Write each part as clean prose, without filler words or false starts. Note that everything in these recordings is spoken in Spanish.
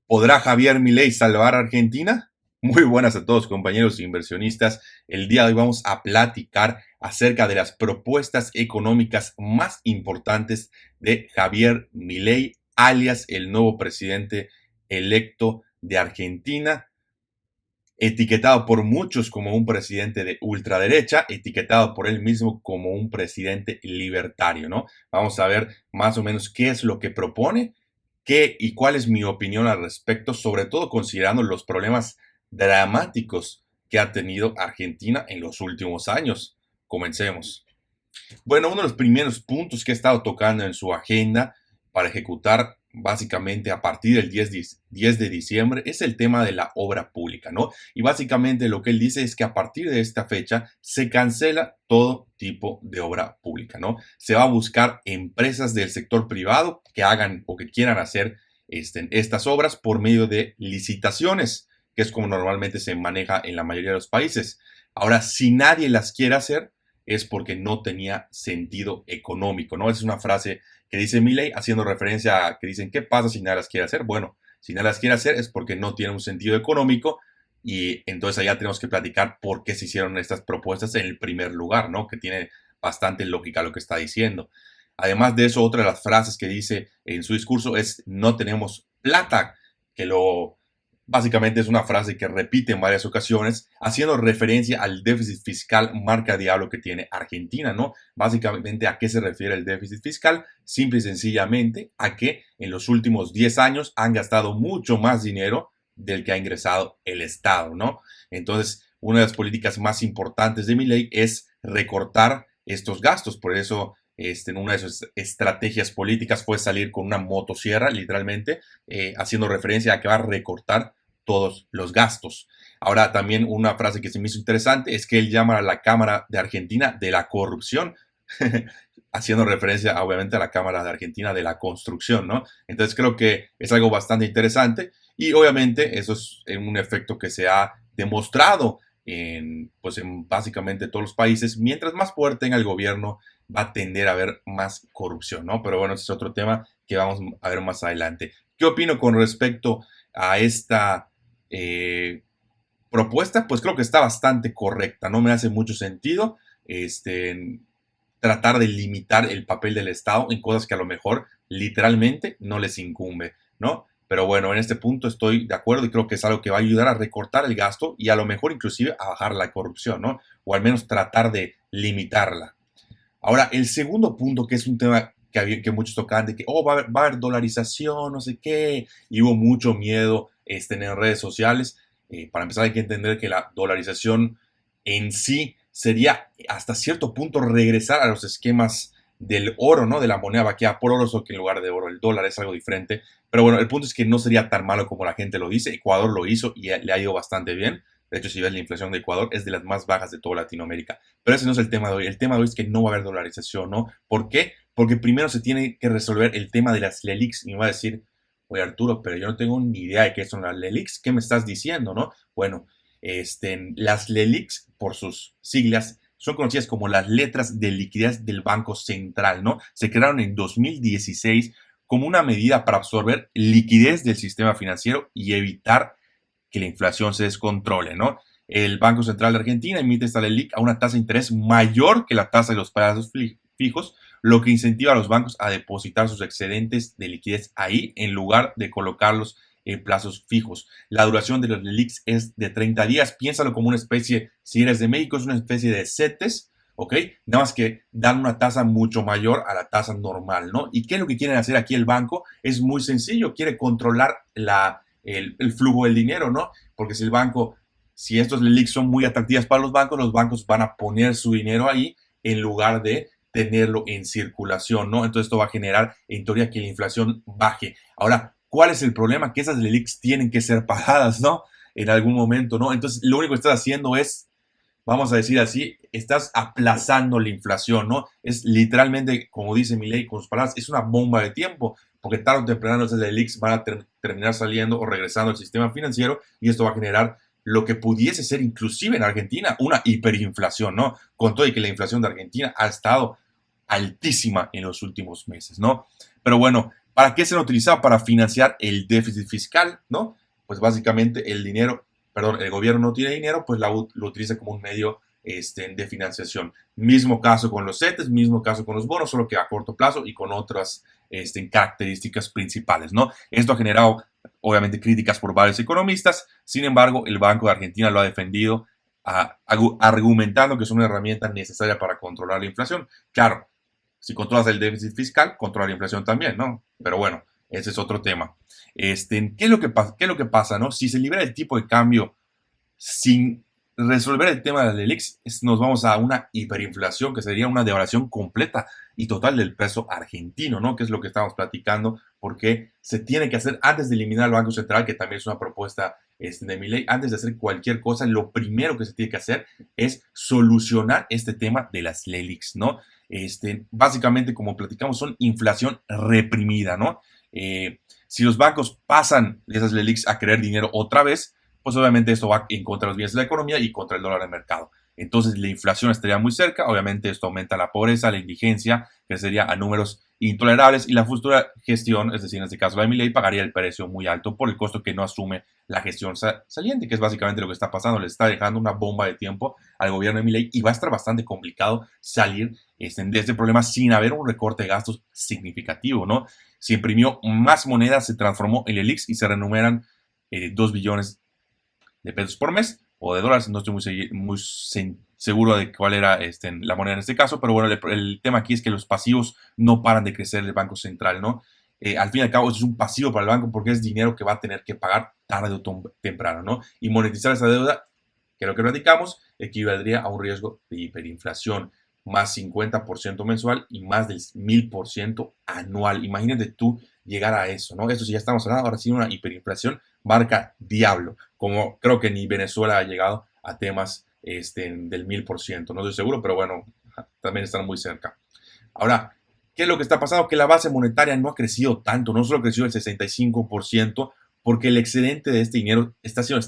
¿Podrá Javier Milei salvar a Argentina? Muy buenas a todos, compañeros inversionistas. El día de hoy vamos a platicar acerca de las propuestas económicas más importantes de Javier Milei, alias el nuevo presidente electo de Argentina, etiquetado por muchos como un presidente de ultraderecha, etiquetado por él mismo como un presidente libertario, ¿no? Vamos a ver más o menos qué es lo que propone, qué y cuál es mi opinión al respecto, sobre todo considerando los problemas dramáticos que ha tenido Argentina en los últimos años. Comencemos. Bueno, uno de los primeros puntos que he estado tocando en su agenda para ejecutar básicamente a partir del 10 de diciembre es el tema de la obra pública, ¿no? Y básicamente lo que él dice es que a partir de esta fecha se cancela todo tipo de obra pública, ¿no? Se va a buscar empresas del sector privado que hagan o que quieran hacer estas obras por medio de licitaciones, que es como normalmente se maneja en la mayoría de los países. Ahora, si nadie las quiere hacer, es porque no tenía sentido económico, ¿no? Es una frase que dice Milei haciendo referencia a que dicen, ¿qué pasa si nadie las quiere hacer? Bueno, si nadie las quiere hacer es porque no tiene un sentido económico y entonces allá tenemos que platicar por qué se hicieron estas propuestas en el primer lugar, ¿no? Que tiene bastante lógica lo que está diciendo. Además de eso, otra de las frases que dice en su discurso es no tenemos plata, que lo básicamente es una frase que repite en varias ocasiones, haciendo referencia al déficit fiscal marca diablo que tiene Argentina, ¿no? Básicamente, ¿a qué se refiere el déficit fiscal? Simple y sencillamente a que en los últimos 10 años han gastado mucho más dinero del que ha ingresado el Estado, ¿no? Entonces, una de las políticas más importantes de mi ley es recortar estos gastos, por eso en una de sus estrategias políticas fue salir con una motosierra, literalmente, haciendo referencia a que va a recortar todos los gastos. Ahora, también una frase que se me hizo interesante es que él llama a la Cámara de Argentina de la corrupción, haciendo referencia obviamente a la Cámara de Argentina de la construcción, ¿no? Entonces creo que es algo bastante interesante y obviamente eso es un efecto que se ha demostrado pues en básicamente todos los países. Mientras más poder tenga el gobierno, va a tender a haber más corrupción, ¿no? Pero bueno, ese es otro tema que vamos a ver más adelante. ¿Qué opino con respecto a esta eh, propuesta? Pues creo que está bastante correcta, no me hace mucho sentido tratar de limitar el papel del Estado en cosas que a lo mejor literalmente no les incumbe, ¿no? Pero bueno, en este punto estoy de acuerdo y creo que es algo que va a ayudar a recortar el gasto y a lo mejor inclusive a bajar la corrupción, ¿no? O al menos tratar de limitarla. Ahora, el segundo punto, que es un tema que muchos tocan de que, oh, va a haber dolarización, no sé qué, y hubo mucho miedo en redes sociales. Para empezar, hay que entender que la dolarización en sí sería hasta cierto punto regresar a los esquemas del oro, ¿no? De la moneda vaqueada por oro, solo que en lugar de oro el dólar es algo diferente. Pero bueno, el punto es que no sería tan malo como la gente lo dice. Ecuador lo hizo y le ha ido bastante bien. De hecho, si ves la inflación de Ecuador, es de las más bajas de toda Latinoamérica. Pero ese no es el tema de hoy. El tema de hoy es que no va a haber dolarización, ¿no? ¿Por qué? Porque primero se tiene que resolver el tema de las LELICs. Y me va a decir, oye Arturo, pero yo no tengo ni idea de qué son las LELICs. ¿Qué me estás diciendo, no? Bueno, las LELICs, por sus siglas, son conocidas como las letras de liquidez del Banco Central, ¿no? Se crearon en 2016 como una medida para absorber liquidez del sistema financiero y evitar que la inflación se descontrole, ¿no? El Banco Central de Argentina emite esta LELIC a una tasa de interés mayor que la tasa de los plazos fijos, lo que incentiva a los bancos a depositar sus excedentes de liquidez ahí en lugar de colocarlos en plazos fijos. La duración de los LELICs es de 30 días. Piénsalo como una especie, si eres de México, es una especie de CETES, ¿ok? Nada más que dan una tasa mucho mayor a la tasa normal, ¿no? ¿Y qué es lo que quieren hacer aquí el banco? Es muy sencillo, quiere controlar el flujo del dinero, ¿no? Porque si el banco, si estos LELICs son muy atractivas para los bancos van a poner su dinero ahí en lugar de tenerlo en circulación, ¿no? Entonces esto va a generar, en teoría, que la inflación baje. Ahora, ¿cuál es el problema? Que esas LELICs tienen que ser pagadas, ¿no? En algún momento, ¿no? Entonces, lo único que estás haciendo es, vamos a decir así, estás aplazando la inflación, ¿no? Es literalmente, como dice Milei con sus palabras, es una bomba de tiempo, porque tarde o temprano esas LELICs van a terminar saliendo o regresando al sistema financiero y esto va a generar lo que pudiese ser inclusive en Argentina una hiperinflación, ¿no? Con todo y que la inflación de Argentina ha estado altísima en los últimos meses, ¿no? Pero bueno, ¿Para qué se han utilizado? Para financiar el déficit fiscal, ¿no? Pues básicamente el gobierno no tiene dinero, pues lo utiliza como un medio de financiación. Mismo caso con los CETES, mismo caso con los bonos, solo que a corto plazo y con otras características principales, ¿no? Esto ha generado, obviamente, críticas por varios economistas. Sin embargo, el Banco de Argentina lo ha defendido argumentando que es una herramienta necesaria para controlar la inflación. Claro, si controlas el déficit fiscal, controla la inflación también, ¿no? Pero bueno, ese es otro tema. ¿Qué es lo que pasa? ¿Qué es lo que pasa, no? Si se libera el tipo de cambio sin resolver el tema de la LELIX, nos vamos a una hiperinflación, que sería una devaluación completa y total del peso argentino, ¿no? Que es lo que estamos platicando, porque se tiene que hacer antes de eliminar el Banco Central, que también es una propuesta de Milei. Antes de hacer cualquier cosa, lo primero que se tiene que hacer es solucionar este tema de las LELIX, ¿no? Básicamente, como platicamos, son inflación reprimida, ¿no? Si los bancos pasan de esas LELIX a querer dinero otra vez, pues obviamente esto va en contra de los bienes de la economía y contra el dólar de mercado. Entonces la inflación estaría muy cerca, obviamente esto aumenta la pobreza, la indigencia, que sería a números intolerables, y la futura gestión, es decir, en este caso la de Milei, pagaría el precio muy alto por el costo que no asume la gestión saliente, que es básicamente lo que está pasando. Le está dejando una bomba de tiempo al gobierno de Milei y va a estar bastante complicado salir de este problema sin haber un recorte de gastos significativo, ¿no? Se imprimió más moneda, se transformó en el ELIX y se renumeran 2 billones de pesos por mes o de dólares. No estoy muy seguro de cuál era la moneda en este caso, pero bueno, el tema aquí es que los pasivos no paran de crecer el Banco Central, ¿no? Al fin y al cabo, eso es un pasivo para el banco porque es dinero que va a tener que pagar tarde o temprano, ¿no? Y monetizar esa deuda, que es lo que platicamos, equivaldría a un riesgo de hiperinflación, más 50% mensual y más del 1000% anual. Imagínate tú llegar a eso, ¿no? Eso sí, ya estamos hablando ahora sí de una hiperinflación marca diablo, como creo que ni Venezuela ha llegado a temas del 1000%, no estoy seguro, pero bueno, también están muy cerca. Ahora, ¿qué es lo que está pasando? Que la base monetaria no ha crecido tanto, no solo creció el 65%, porque el excedente de este dinero está siendo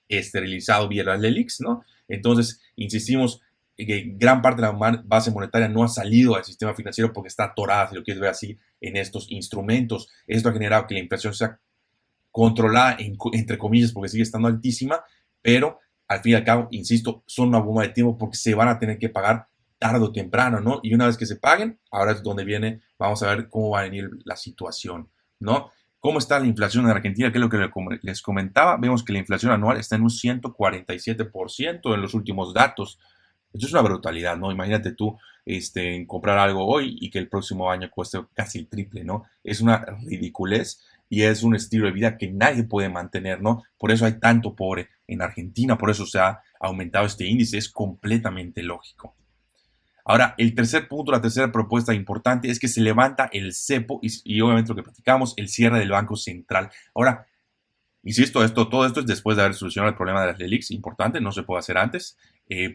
esterilizado vía las LELIX, ¿no? Entonces, insistimos que gran parte de la base monetaria no ha salido al sistema financiero porque está atorada, si lo quieres ver así, en estos instrumentos. Esto ha generado que la inflación sea controlada, entre comillas, porque sigue estando altísima, pero al fin y al cabo, insisto, son una bomba de tiempo porque se van a tener que pagar tarde o temprano, ¿no? Y una vez que se paguen, ahora es donde viene, vamos a ver cómo va a venir la situación, ¿no? ¿Cómo está la inflación en Argentina? Que es lo que les comentaba. Vemos que la inflación anual está en un 147% en los últimos datos. Esto es una brutalidad, ¿no? Imagínate tú comprar algo hoy y que el próximo año cueste casi el triple, ¿no? Es una ridiculez y es un estilo de vida que nadie puede mantener, ¿no? Por eso hay tanto pobre en Argentina, por eso se ha aumentado este índice, es completamente lógico. Ahora, el tercer punto, la tercera propuesta importante es que se levanta el cepo y obviamente lo que platicamos, el cierre del Banco Central. Ahora, insisto, todo esto es después de haber solucionado el problema de las LELIX, importante, no se puede hacer antes.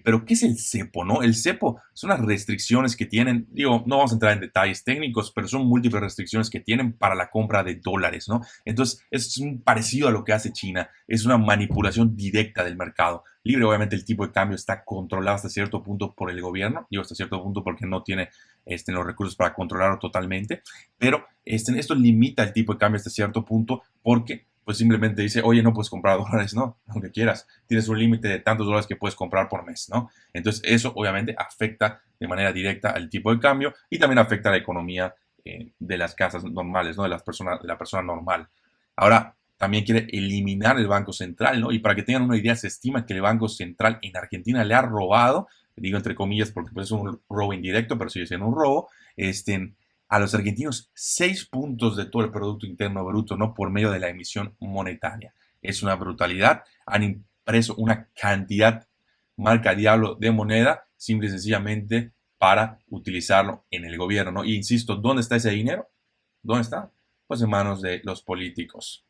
Pero, ¿qué es el cepo, no? El cepo son las restricciones que tienen, digo, no vamos a entrar en detalles técnicos, pero son múltiples restricciones que tienen para la compra de dólares, ¿no? Entonces, es un parecido a lo que hace China, es una manipulación directa del mercado. Libre, obviamente, el tipo de cambio está controlado hasta cierto punto por el gobierno, digo hasta cierto punto porque no tiene los recursos para controlarlo totalmente, pero esto limita el tipo de cambio hasta cierto punto porque pues simplemente dice, oye, no puedes comprar dólares, no, aunque quieras, tienes un límite de tantos dólares que puedes comprar por mes, ¿no? Entonces eso obviamente afecta de manera directa al tipo de cambio y también afecta a la economía de las casas normales, ¿no? De la persona normal. Ahora, también quiere eliminar el Banco Central, ¿no? Y para que tengan una idea, se estima que el Banco Central en Argentina le ha robado, digo entre comillas porque pues, es un robo indirecto, pero sigue siendo un robo, a los argentinos 6 puntos de todo el Producto Interno Bruto, ¿no? Por medio de la emisión monetaria. Es una brutalidad. Han impreso una cantidad marca diablo de moneda, simple y sencillamente para utilizarlo en el gobierno, ¿no? Y insisto, ¿dónde está ese dinero? ¿Dónde está? Pues en manos de los políticos.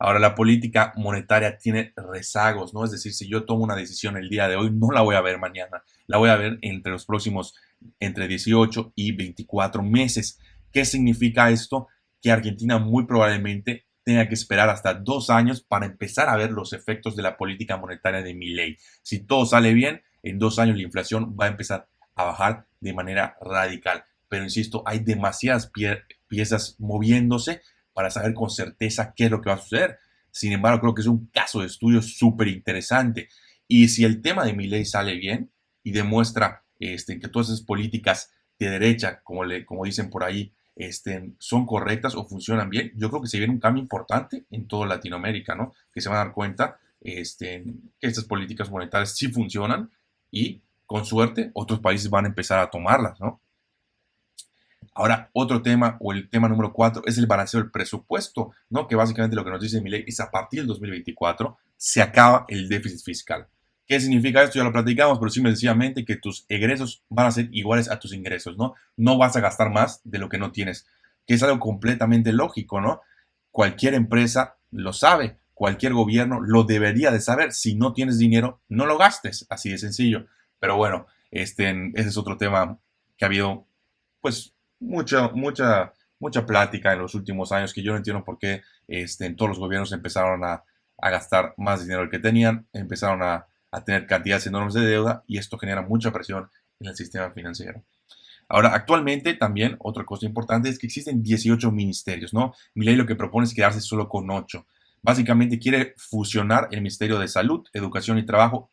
Ahora, la política monetaria tiene rezagos, ¿no? Es decir, si yo tomo una decisión el día de hoy, no la voy a ver mañana, la voy a ver entre los próximos, entre 18 y 24 meses. ¿Qué significa esto? Que Argentina muy probablemente tenga que esperar hasta 2 años para empezar a ver los efectos de la política monetaria de Milei. Si todo sale bien, en 2 años la inflación va a empezar a bajar de manera radical. pero insisto, hay demasiadas piezas moviéndose para saber con certeza qué es lo que va a suceder. Sin embargo, creo que es un caso de estudio súper interesante. Y si el tema de Milei sale bien y demuestra que todas esas políticas de derecha, como dicen por ahí, son correctas o funcionan bien, yo creo que se viene un cambio importante en toda Latinoamérica, ¿no? Que se van a dar cuenta que estas políticas monetarias sí funcionan y con suerte otros países van a empezar a tomarlas, ¿no? Ahora, otro tema, o el tema número 4, es el balanceo del presupuesto, ¿no? Que básicamente lo que nos dice Milei es a partir del 2024 se acaba el déficit fiscal. ¿Qué significa esto? Ya lo platicamos, pero simple y sencillamente que tus egresos van a ser iguales a tus ingresos, ¿no? No vas a gastar más de lo que no tienes, que es algo completamente lógico, ¿no? Cualquier empresa lo sabe, cualquier gobierno lo debería de saber. Si no tienes dinero, no lo gastes, así de sencillo. Pero bueno, ese es otro tema que ha habido, pues, mucha plática en los últimos años, que yo no entiendo por qué todos los gobiernos empezaron a gastar más dinero del que tenían, empezaron a tener cantidades enormes de deuda y esto genera mucha presión en el sistema financiero. Ahora, actualmente también otra cosa importante es que existen 18 ministerios, ¿no? Milei lo que propone es quedarse solo con 8. Básicamente quiere fusionar el Ministerio de Salud, Educación y Trabajo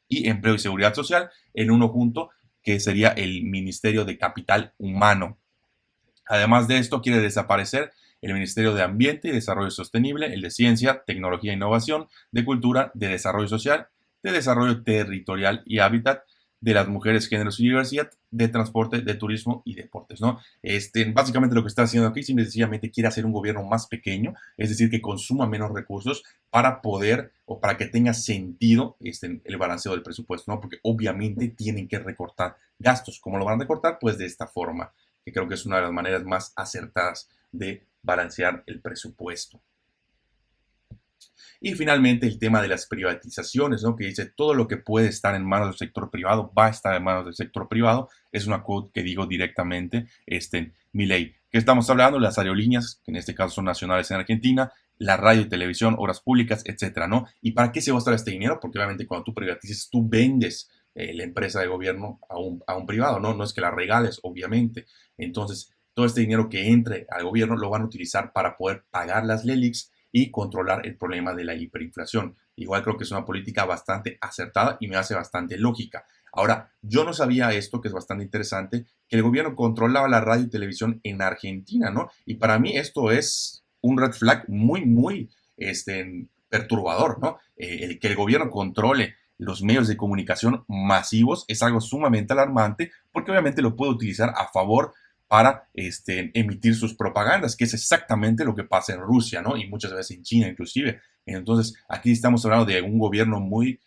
y Empleo y Seguridad Social en uno junto, que sería el Ministerio de Capital Humano. Además de esto, quiere desaparecer el Ministerio de Ambiente y Desarrollo Sostenible, el de Ciencia, Tecnología e Innovación, de Cultura, de Desarrollo Social, de Desarrollo Territorial y Hábitat, de las Mujeres, Géneros y Diversidad, de Transporte, de Turismo y Deportes, ¿no? Básicamente lo que está haciendo aquí, sencillamente quiere hacer un gobierno más pequeño, es decir, que consuma menos recursos para poder o para que tenga sentido el balanceo del presupuesto, ¿no? Porque obviamente tienen que recortar gastos. ¿Cómo lo van a recortar? Pues de esta forma, que creo que es una de las maneras más acertadas de balancear el presupuesto. Y finalmente el tema de las privatizaciones, ¿no? Que dice todo lo que puede estar en manos del sector privado va a estar en manos del sector privado. Es una quote que digo directamente, Milei. ¿Qué estamos hablando? Las aerolíneas, que en este caso son nacionales en Argentina, la radio y televisión, obras públicas, etcétera, ¿no? ¿Y para qué se va a gastar este dinero? Porque obviamente cuando tú privatizas, tú vendes la empresa de gobierno a un privado, ¿no? No es que la regales, obviamente. Entonces, todo este dinero que entre al gobierno lo van a utilizar para poder pagar las LELIQs y controlar el problema de la hiperinflación. Igual creo que es una política bastante acertada y me hace bastante lógica. Ahora, yo no sabía esto, que es bastante interesante, que el gobierno controlaba la radio y televisión en Argentina, ¿no? Y para mí esto es un red flag muy perturbador, ¿no? Que el gobierno controle los medios de comunicación masivos es algo sumamente alarmante porque obviamente lo puede utilizar a favor para emitir sus propagandas, que es exactamente lo que pasa en Rusia, ¿no? Y muchas veces en China inclusive. Entonces, aquí estamos hablando de un gobierno muy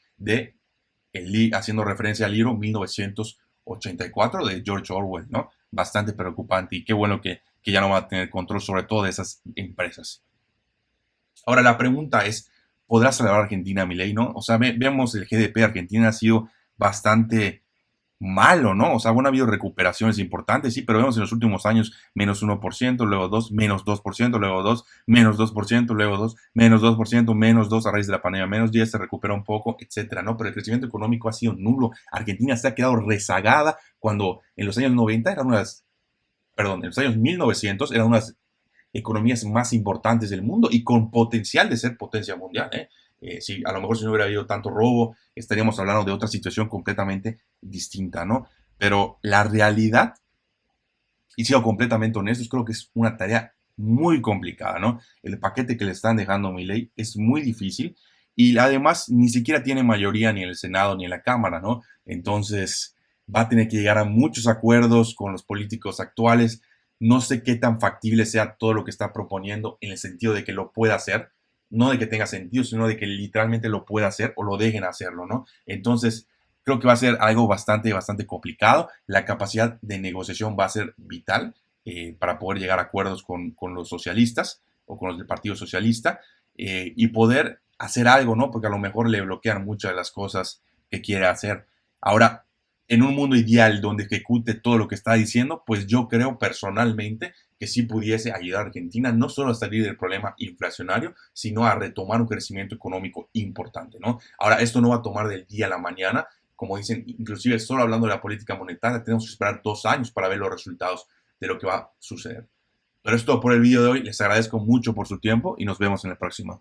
haciendo referencia al libro 1984 de George Orwell, ¿no? Bastante preocupante y qué bueno que ya no va a tener control sobre todo de esas empresas. Ahora, la pregunta es, ¿podrá salvar a Argentina Milei, no? O sea, vemos el GDP de Argentina ha sido bastante malo, ¿no? O sea, bueno, ha habido recuperaciones importantes, sí, pero vemos en los últimos años menos 1%, luego 2, menos 2%, luego 2, menos 2%, luego 2, menos 2%, menos 2 a raíz de la pandemia, menos 10, se recupera un poco, etcétera, ¿no? Pero el crecimiento económico ha sido nulo. Argentina se ha quedado rezagada cuando en los años 90 eran en los años 1900 eran unas economías más importantes del mundo y con potencial de ser potencia mundial. Si a lo mejor si no hubiera habido tanto robo, estaríamos hablando de otra situación completamente distinta, ¿no? Pero la realidad, y siendo completamente honestos, creo que es una tarea muy complicada, ¿no? El paquete que le están dejando a Milei es muy difícil y además ni siquiera tiene mayoría ni en el Senado ni en la Cámara, ¿no? Entonces va a tener que llegar a muchos acuerdos con los políticos actuales. No sé qué tan factible sea todo lo que está proponiendo en el sentido de que lo pueda hacer, no de que tenga sentido, sino de que literalmente lo pueda hacer o lo dejen hacerlo, ¿no? Entonces, creo que va a ser algo bastante complicado. La capacidad de negociación va a ser vital para poder llegar a acuerdos con los socialistas o con los del Partido Socialista y poder hacer algo, ¿no? Porque a lo mejor le bloquean muchas de las cosas que quiere hacer. Ahora, en un mundo ideal donde ejecute todo lo que está diciendo, pues yo creo personalmente que sí pudiese ayudar a Argentina no solo a salir del problema inflacionario, sino a retomar un crecimiento económico importante, ¿no? Ahora, esto no va a tomar del día a la mañana, como dicen, inclusive solo hablando de la política monetaria, tenemos que esperar 2 años para ver los resultados de lo que va a suceder. Pero es todo por el video de hoy. Les agradezco mucho por su tiempo y nos vemos en la próxima.